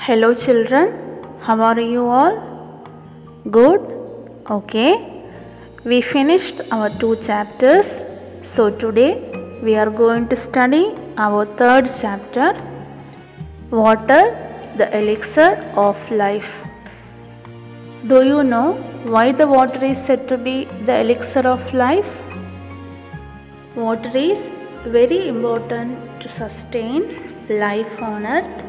Hello children, how are you all? Good? Okay. We finished our 2 chapters. So today we are going to study our 3rd chapter, Water, the Elixir of Life. Do you know why the water is said to be the elixir of life? Water is very important to sustain life on earth.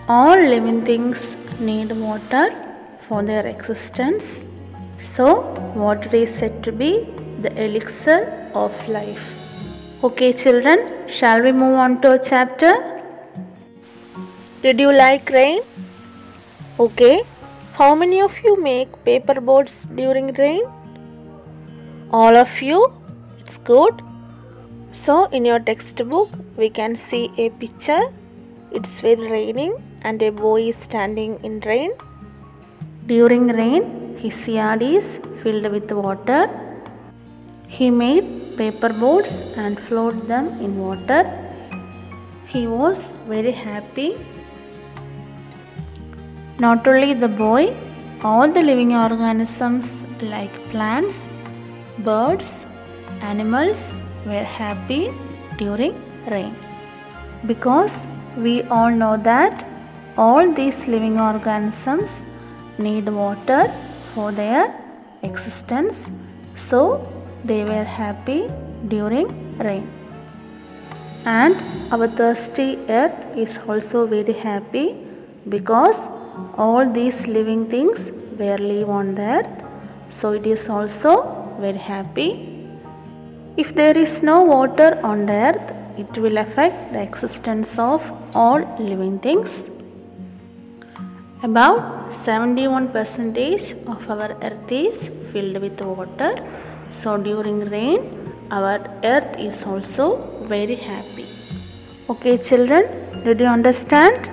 All living things need water for their existence. So, water is said to be the elixir of life. Okay, children, shall we move on to a chapter? Did you like rain? Okay. How many of you make paper boats during rain? All of you? It's good. So, in your textbook, we can see a picture. It's very raining and a boy is standing in rain. During rain, his yard is filled with water. He made paper boats and floated them in water. He was very happy. Not only the boy, all the living organisms like plants, birds, animals were happy during rain. Because we all know that all these living organisms need water for their existence, so they were happy during rain. And our thirsty earth is also very happy because all these living things were live on the earth, so it is also very happy. If there is no water on the earth, it will affect the existence of all living things. About 71% of our earth is filled with water. So during rain, our earth is also very happy. Okay children, did you understand?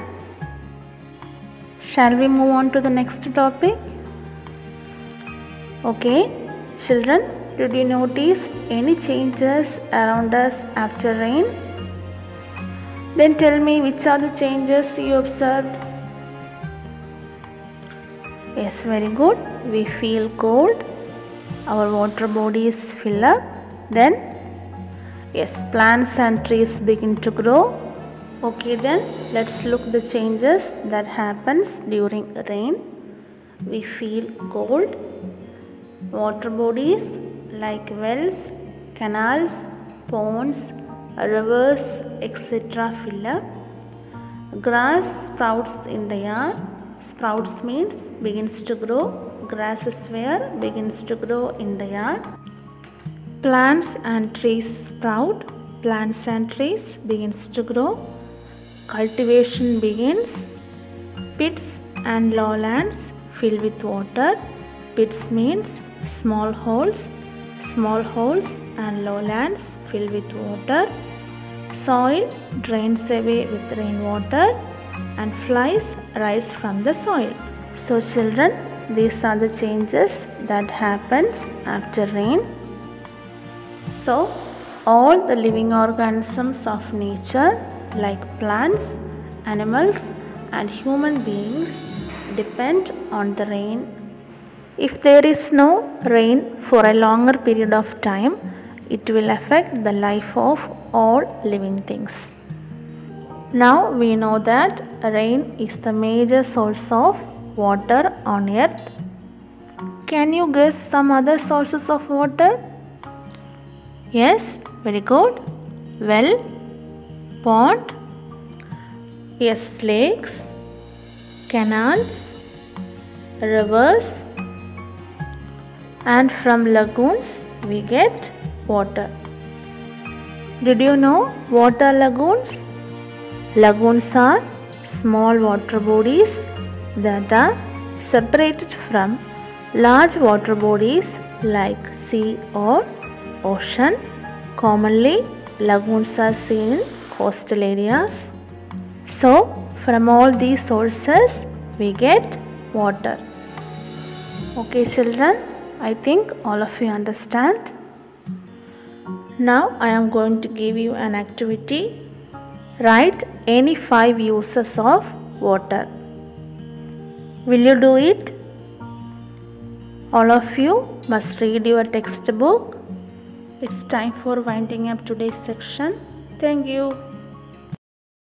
Shall we move on to the next topic? Okay children, did you notice any changes around us after rain? Then tell me which are the changes you observed. Yes, very good. We feel cold. Our water bodies fill up. Then, yes, plants and trees begin to grow. Okay, then let's look the changes that happens during rain. We feel cold. Water bodies like wells, canals, ponds, rivers, etc. fill up. Grass sprouts in the yard. Sprouts means begins to grow. Grass is where begins to grow in the yard. Plants and trees sprout. Plants and trees begins to grow. Cultivation begins. Pits and lowlands fill with water. Pits means small holes. Small holes and lowlands fill with water. Soil drains away with rainwater and flies rise from the soil. So children, these are the changes that happens after rain. So all the living organisms of nature like plants, animals and human beings depend on the rain. If there is no rain for a longer period of time, it will affect the life of all living things. Now we know that rain is the major source of water on earth. Can you guess some other sources of water? Yes, very good. Well, pond, yes, lakes, canals, rivers, and from lagoons we get water. Did you know what are lagoons? Lagoons are small water bodies that are separated from large water bodies like sea or ocean. Commonly, lagoons are seen in coastal areas. So, from all these sources, we get water. Okay, children, I think all of you understand. Now, I am going to give you an activity. Write any 5 uses of water. Will you do it? All of you must read your textbook. It's time for winding up today's section. Thank you.